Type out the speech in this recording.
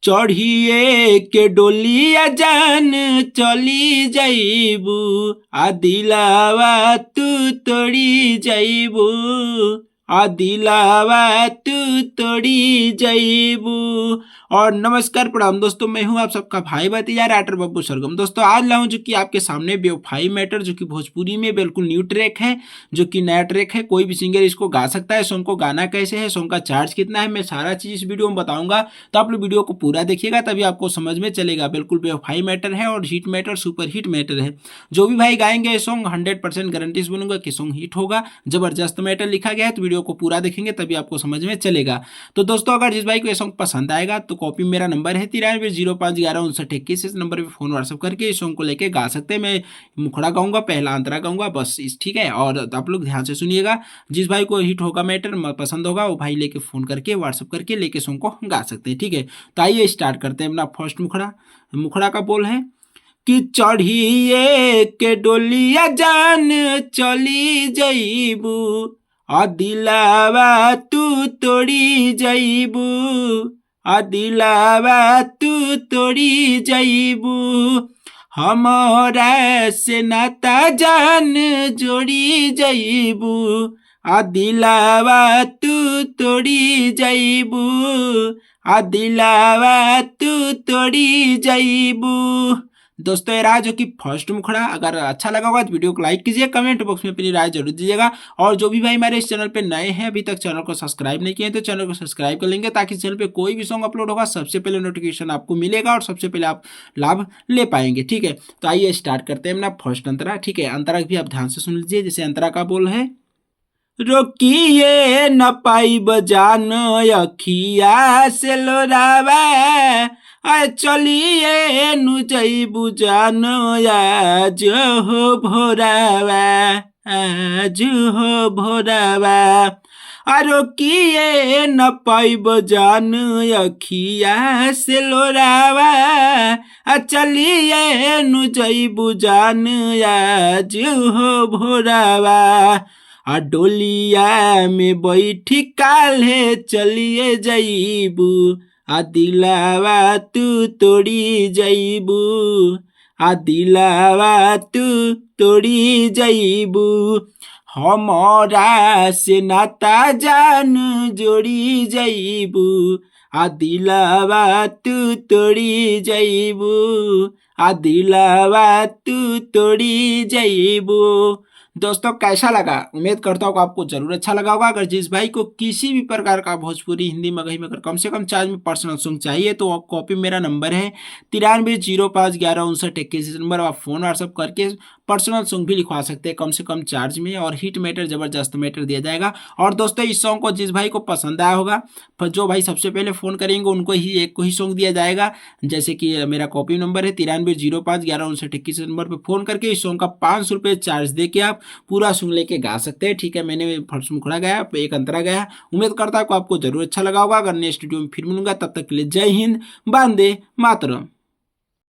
चढ़िए के डोलिया जान चली जाइबू आ दिलावा तू तोड़ी जाइबू आ दिलावा तू तोड़ी जाइबू। और नमस्कार प्रणाम दोस्तों, मैं हूं आप सबका भाई भतीजा राइटर बब्बू सरगम। दोस्तों आज लाऊं जो कि आपके सामने बेवफाई मैटर, जो कि भोजपुरी में बिल्कुल न्यू ट्रैक है, जो कि नया ट्रैक है। कोई भी सिंगर इसको गा सकता है। सॉन्ग को गाना कैसे है, सॉन्ग का चार्ज कितना है, मैं सारा चीज इस वीडियो में बताऊंगा। तो आप लोग वीडियो को पूरा देखिएगा तभी आपको समझ में चलेगा। बिल्कुल बेवफाई मैटर है और hit matter, super hit matter है। जो भी भाई गाएंगे ये सॉन्ग 100% गारंटी से बोलूंगा कि सॉन्ग हिट होगा। जबरदस्त मैटर लिखा गया है, तो वीडियो को पूरा देखेंगे तभी आपको समझ में चलेगा। तो दोस्तों अगर जिस भाई को ये सॉन्ग पसंद आएगा तो कॉपी मेरा नंबर है 9305115921। इस नंबर पे फोन व्हाट्सअप करके इस सॉन्ग को लेके गा सकते हैं। मैं मुखड़ा गाऊंगा, पहला अंतरा गाऊंगा, बस इस ठीक है। और आप लोग ध्यान से सुनिएगा। जिस भाई को हिट होगा मैटर पसंद होगा वो भाई लेके फोन करके व्हाट्सअप करके लेके सॉन्ग को गा सकते हैं, ठीक है। तो आइए स्टार्ट करते हैं अपना फर्स्ट मुखड़ा। मुखड़ा का बोल है कि चढ़िए के डोलिया जान चली जाइबू आ दिलावा तू तोड़ी जाइबू आ दिलावा तू तोड़ी जाइबू हमरा से नाता जान जोड़ी जाइबू आ दिलावा तू तोड़ी जाइबू आ दिलावा तू तोड़ी जाइबू। दोस्तों ये रहा जो कि फर्स्ट मुखड़ा। अगर अच्छा लगा होगा तो वीडियो को लाइक कीजिए, कमेंट बॉक्स में अपनी राय जरूर दीजिएगा। और जो भी भाई हमारे इस चैनल पे नए हैं, अभी तक चैनल को सब्सक्राइब नहीं किए तो चैनल को सब्सक्राइब कर लेंगे, ताकि चैनल पे कोई भी सॉन्ग अपलोड होगा सबसे पहले नोटिफिकेशन आपको मिलेगा और सबसे पहले आप लाभ ले पाएंगे, ठीक है। तो आइए स्टार्ट करते हैं अपना फर्स्ट अंतरा, ठीक है। अंतरा भी आप ध्यान से सुन लीजिए। जैसे अंतरा का बोल है, रोकिए न पाई बजान अखिया से लोरावा आ चलिए नु जइबू जान आज हो भोरावा आज हो भोरावा आ रोकिए न पाई बजान अखिया से लोरावा आ चलिए नु जइबू जान आज हो भोरावा आ डोलिया में बैठी काल्हे चलिए जाइबू आ दिलावा तू तोड़ी जाइबू आ दिलावा तू तोड़ी जाइबू हमरा से नाता जान जोड़ी जाइबू आ दिलावा तू तोड़ी जाइबू आ दिलावा तू तोड़ी जाइबू। दोस्तों कैसा लगा? उम्मीद करता हूँ आपको जरूर अच्छा लगा होगा। अगर जिस भाई को किसी भी प्रकार का भोजपुरी हिंदी मगही में अगर कम से कम चार्ज में पर्सनल सॉन्ग चाहिए तो कॉपी मेरा नंबर है 9305115921। नंबर आप फोन व्हाट्सअप करके पर्सनल सॉन्ग भी लिखवा सकते हैं कम से कम चार्ज में, और हिट मैटर जबरदस्त मैटर दिया जाएगा। और दोस्तों इस सॉन्ग को जिस भाई को पसंद आया होगा, जो भाई सबसे पहले फ़ोन करेंगे उनको ही एक को ही सॉन्ग दिया जाएगा। जैसे कि मेरा कॉपी नंबर है 9305115921। नंबर पर फ़ोन करके इस सॉन्ग का 500 रुपये चार्ज दे के आप पूरा सॉन्ग लेके गा सकते हैं, ठीक है। मैंने फर्स्ट मुखड़ा गाया, एक अंतरा गाया। उम्मीद करता हूँ आपको जरूर अच्छा लगा होगा। अगर नेक्स्ट वीडियो में फिर मिलूंगा, तब तक के लिए जय हिंद, वंदे मातरम।